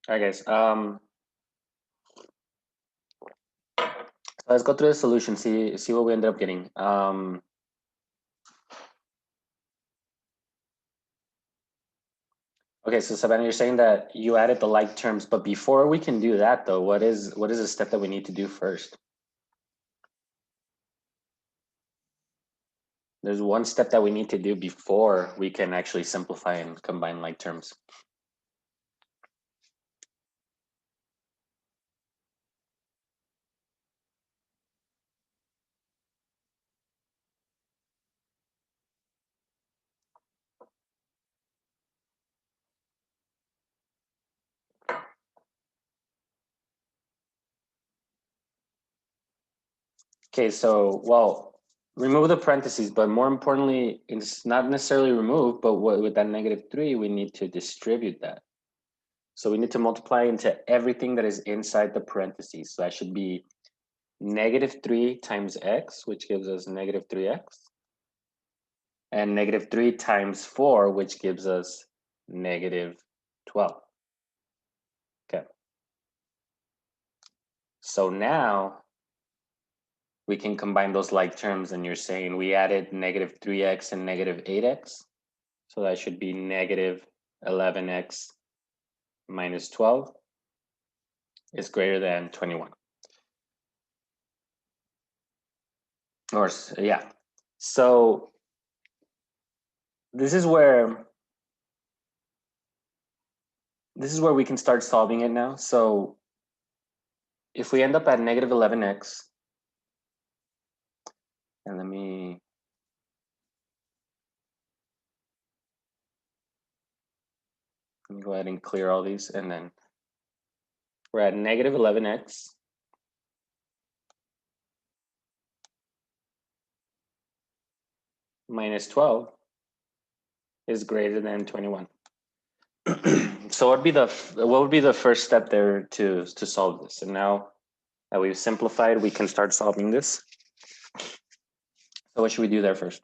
All right, guys. Let's go through the solution. See what we ended up getting. Okay, so Savannah, you're saying that you added the like terms, but before we can do that, though, what is the step that we need to do first? There's one step that we need to do before we can actually simplify and combine like terms. Okay, so, well, remove the parentheses, but more importantly, it's not necessarily remove, but with that -3, we need to distribute that. So we need to multiply into everything that is inside the parentheses. So that should be -3 times x, which gives us -3x, and -3 times 4, which gives us -12. Okay. So now we can combine those like terms, and you're saying we added -3x and -8x. So that should be -11x minus 12 is greater than 21. Or, yeah. So this is where we can start solving it now. So if we end up at -11x, and let me go ahead and clear all these, and then we're at -11x minus 12 is greater than 21. So what would be the first step there to solve this? And now that we've simplified, we can start solving this. So what should we do there first?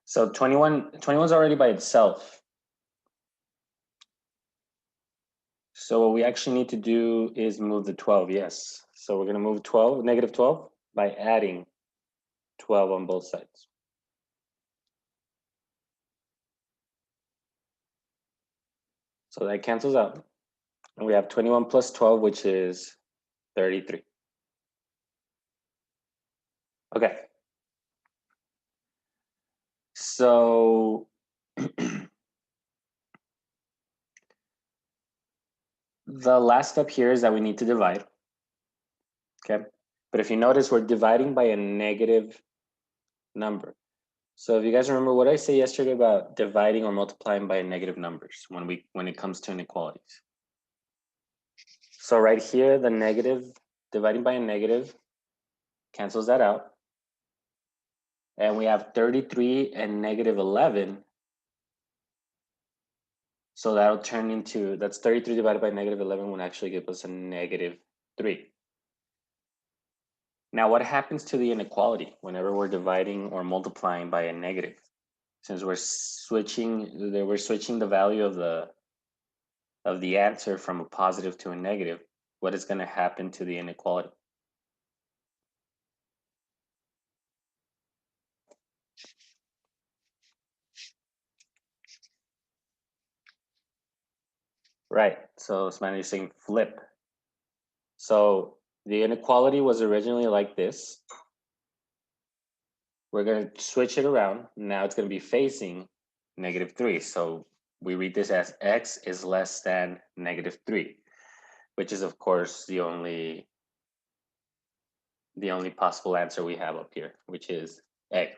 So 21 is already by itself. So what we actually need to do is move the 12, yes. So we're gonna move -12 by adding 12 on both sides. So that cancels out. And we have 21 plus 12, which is 33. Okay. So the last step here is that we need to divide. Okay. But if you notice, we're dividing by a negative number. So if you guys remember what I said yesterday about dividing or multiplying by negative numbers when it comes to inequalities. So right here, the negative, dividing by a negative cancels that out. And we have 33 and -11. So that'll turn into, that's 33 divided by -11 would actually give us a -3. Now, what happens to the inequality whenever we're dividing or multiplying by a negative? Since we're switching the value of the answer from a positive to a negative, what is going to happen to the inequality? Right. So Spanish is saying flip. So the inequality was originally like this. We're going to switch it around. Now it's going to be facing -3. So we read this as x is less than -3, which is of course the only possible answer we have up here, which is A.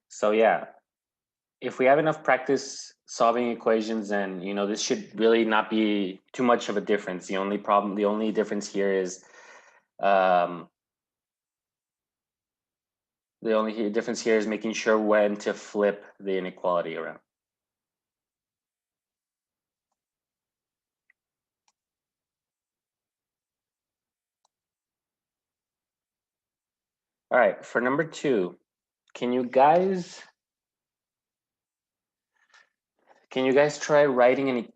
So yeah, if we have enough practice solving equations, then this should really not be too much of a difference. The only difference here is The only difference here is making sure when to flip the inequality around. All right, for number 2, can you guys try writing an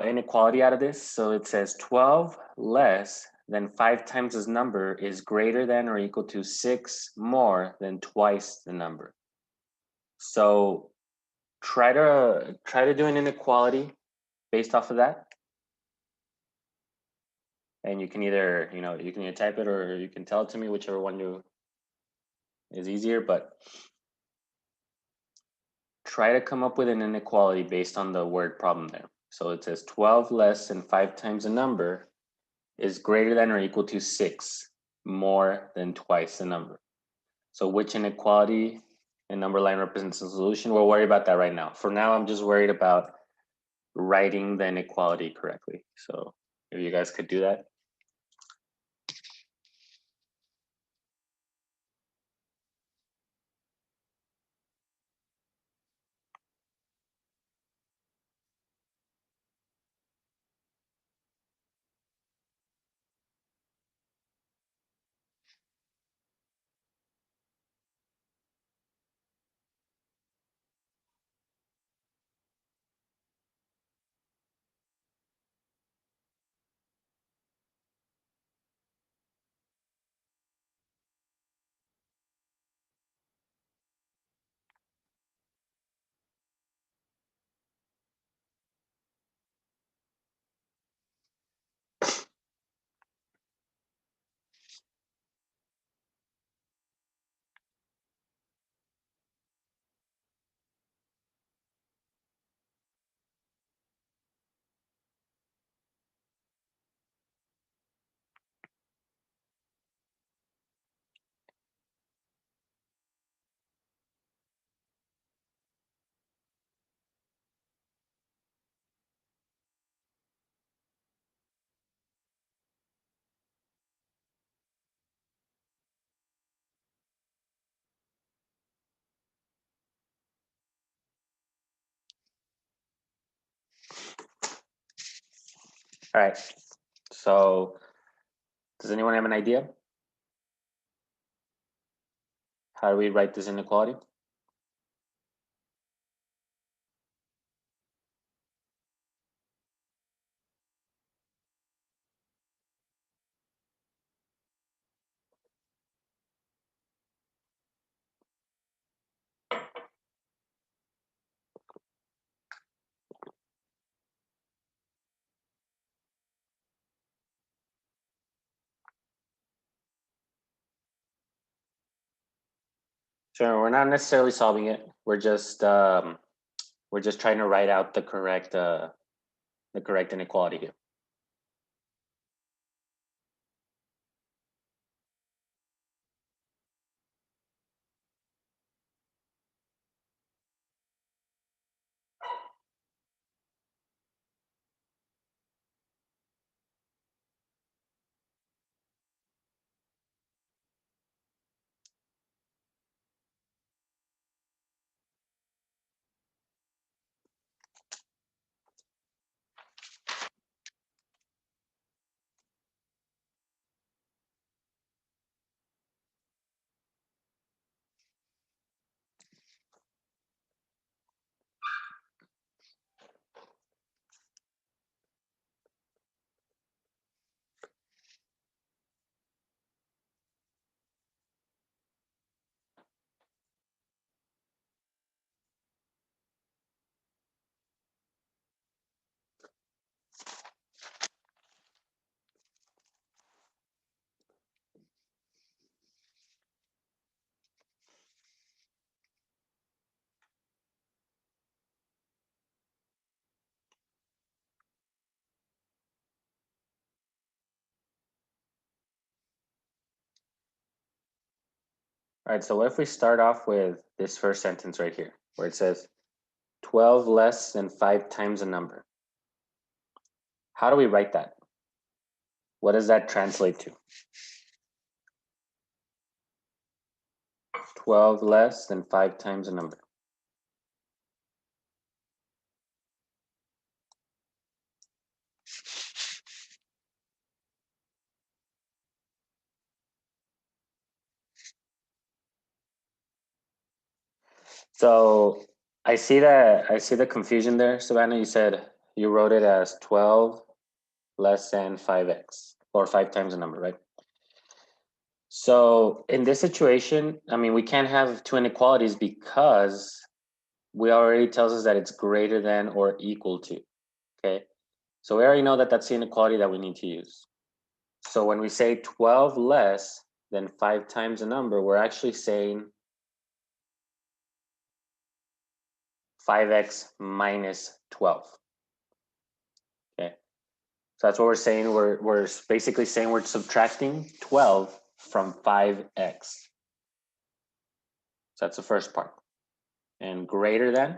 inequality out of this? So it says 12 less than 5 times this number is greater than or equal to 6 more than twice the number. So try to do an inequality based off of that. And you can either, you can either type it or you can tell it to me, whichever one is easier, but try to come up with an inequality based on the word problem there. So it says 12 less than 5 times a number is greater than or equal to 6 more than twice the number. So which inequality and number line represents the solution? We'll worry about that right now. For now, I'm just worried about writing the inequality correctly. So if you guys could do that. All right, so does anyone have an idea? How do we write this inequality? Sure, we're not necessarily solving it. We're just trying to write out the correct inequality here. All right, so what if we start off with this first sentence right here, where it says 12 less than 5 times a number? How do we write that? What does that translate to? 12 less than 5 times a number. So I see the confusion there, Savannah. You said you wrote it as 12 less than 5x, or 5 times a number, right? So in this situation, I mean, we can't have two inequalities because we already tells us that it's greater than or equal to, okay? So we already know that that's the inequality that we need to use. So when we say 12 less than 5 times a number, we're actually saying 5x minus 12. Okay, so that's what we're saying. We're basically saying we're subtracting 12 from 5x. So that's the first part. And greater than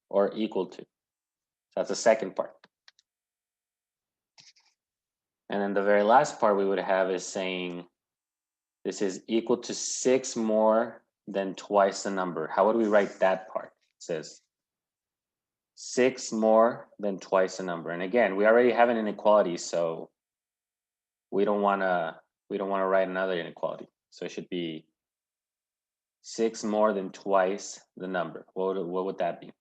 or equal to. So that's the second part. And then the very last part we would have is saying this is equal to 6 more than twice the number. How would we write that part? It says 6 more than twice the number. And again, we already have an inequality, so we don't want to write another inequality. So it should be 6 more than twice the number. What would that be?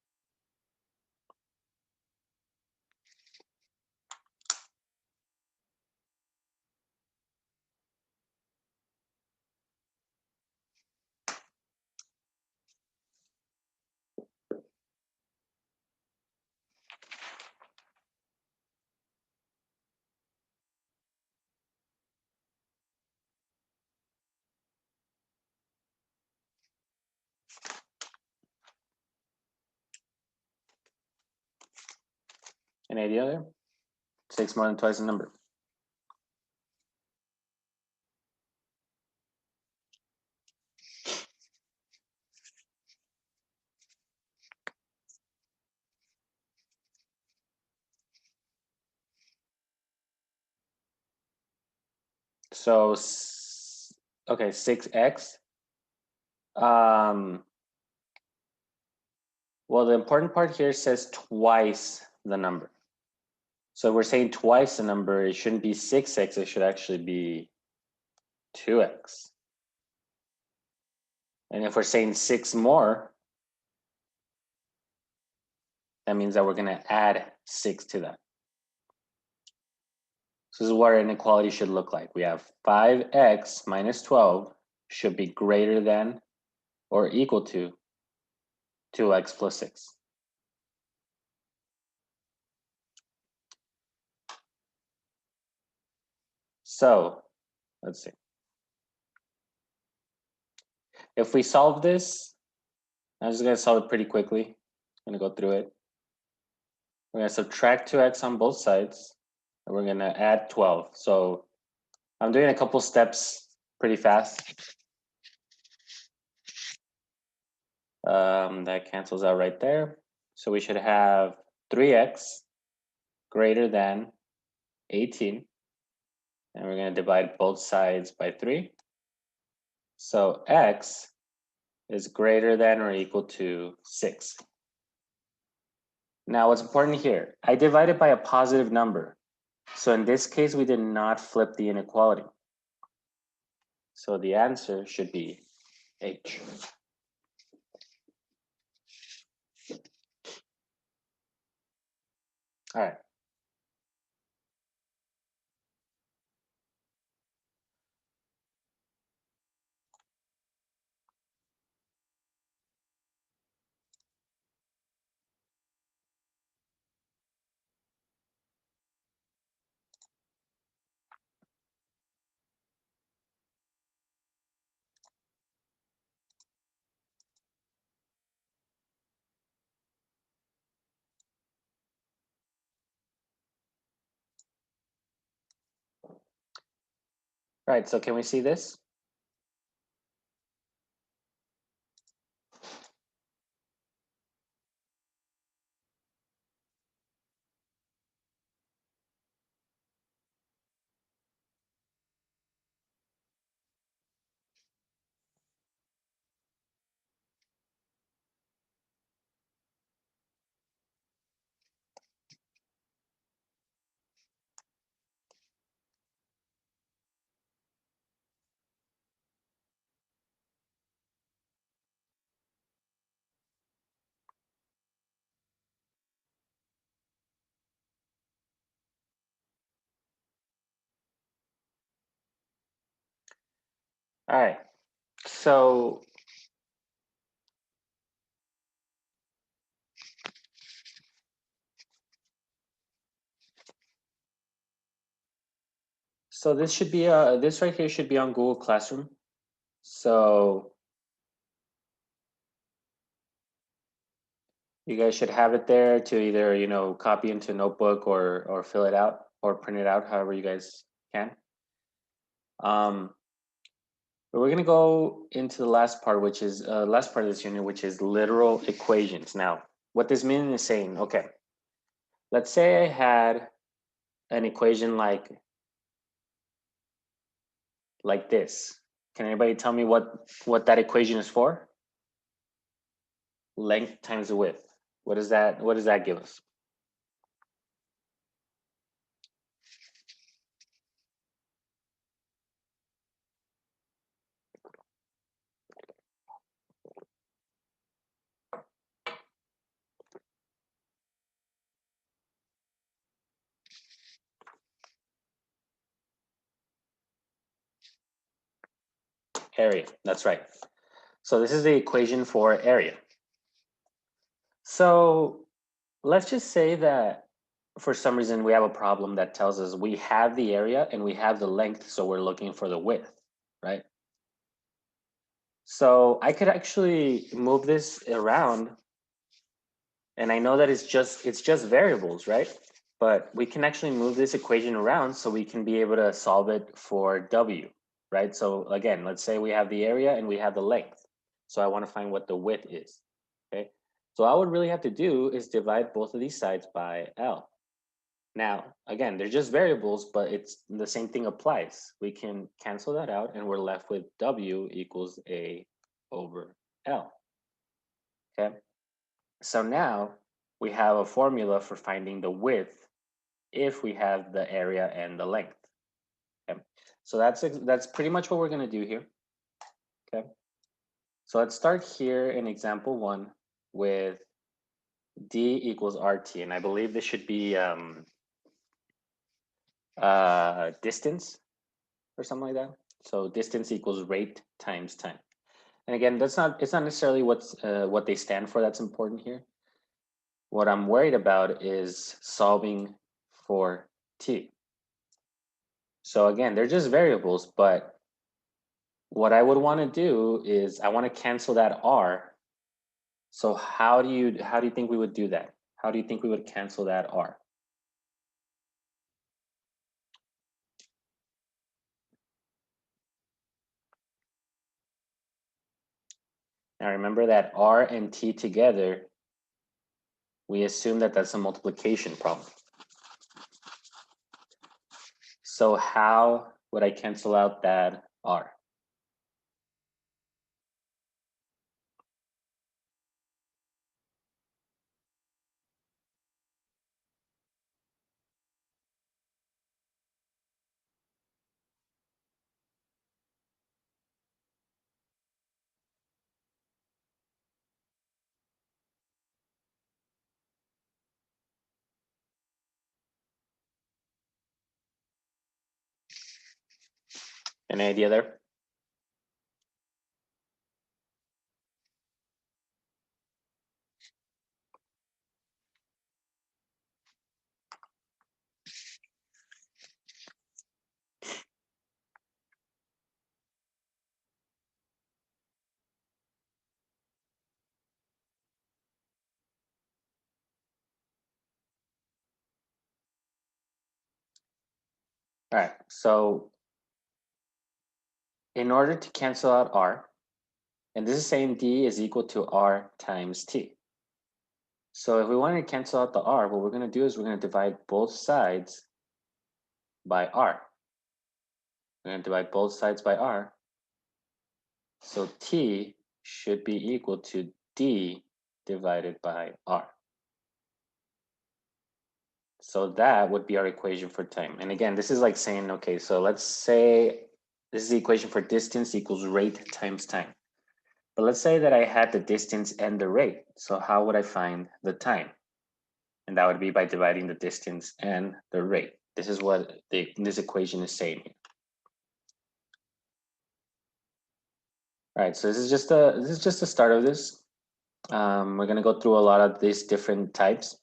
Any idea there? 6 more than twice the number. So, okay, 6x. Well, the important part here says twice the number. So we're saying twice the number. It shouldn't be 6x. It should actually be 2x. And if we're saying 6 more, that means that we're going to add 6 to that. So this is what our inequality should look like. We have 5x minus 12 should be greater than or equal to 2x plus 6. So let's see. If we solve this, I'm just going to solve it pretty quickly. I'm going to go through it. We're going to subtract 2x on both sides, and we're going to add 12. So I'm doing a couple steps pretty fast. That cancels out right there. So we should have 3x greater than 18. And we're going to divide both sides by 3. So x is greater than or equal to 6. Now, what's important here, I divided by a positive number. So in this case, we did not flip the inequality. So the answer should be H. All right. Right, so can we see this? All right, so this should be this right here should be on Google Classroom. So you guys should have it there to either, you know, copy into a notebook or fill it out or print it out, however you guys can. But we're gonna go into the last part, which is last part of this unit, which is literal equations. Now, what this means is saying, okay, let's say I had an equation like this. Can anybody tell me what that equation is for? Length times the width. What does that give us? Area. That's right. So this is the equation for area. So let's just say that for some reason we have a problem that tells us we have the area and we have the length, so we're looking for the width, right? So I could actually move this around, and I know that it's just variables, right? But we can actually move this equation around so we can be able to solve it for W, right? So again, let's say we have the area and we have the length. So I want to find what the width is, okay? So all I would really have to do is divide both of these sides by L. Now, again, they're just variables, but it's the same thing applies. We can cancel that out and we're left with W equals A over L, okay? So now we have a formula for finding the width if we have the area and the length, okay? So that's pretty much what we're gonna do here, okay? So let's start here in example 1 with D equals RT, and I believe this should be distance or something like that. So distance equals rate times time. And again, it's not necessarily what they stand for that's important here. What I'm worried about is solving for t. So again, they're just variables, but what I would want to do is I want to cancel that r. So how do you think we would do that? How do you think we would cancel that r? Now remember that r and t together, we assume that that's a multiplication problem. So how would I cancel out that r? Any idea there? All right, so in order to cancel out r, and this is saying d is equal to r times t. So if we want to cancel out the r, what we're going to do is we're going to divide both sides by r. We're going to divide both sides by r. So t should be equal to d divided by r. So that would be our equation for time. And again, this is like saying, okay, so let's say this is the equation for distance equals rate times time. But let's say that I had the distance and the rate. So how would I find the time? And that would be by dividing the distance and the rate. This is what this equation is saying. All right, so this is just the start of this. We're gonna go through a lot of these different types.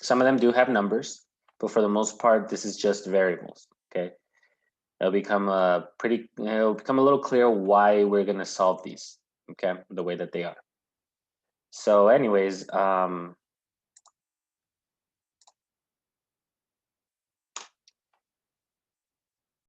Some of them do have numbers, but for the most part, this is just variables. Okay, it'll become it'll become a little clear why we're gonna solve these. Okay, the way that they are. So, anyways,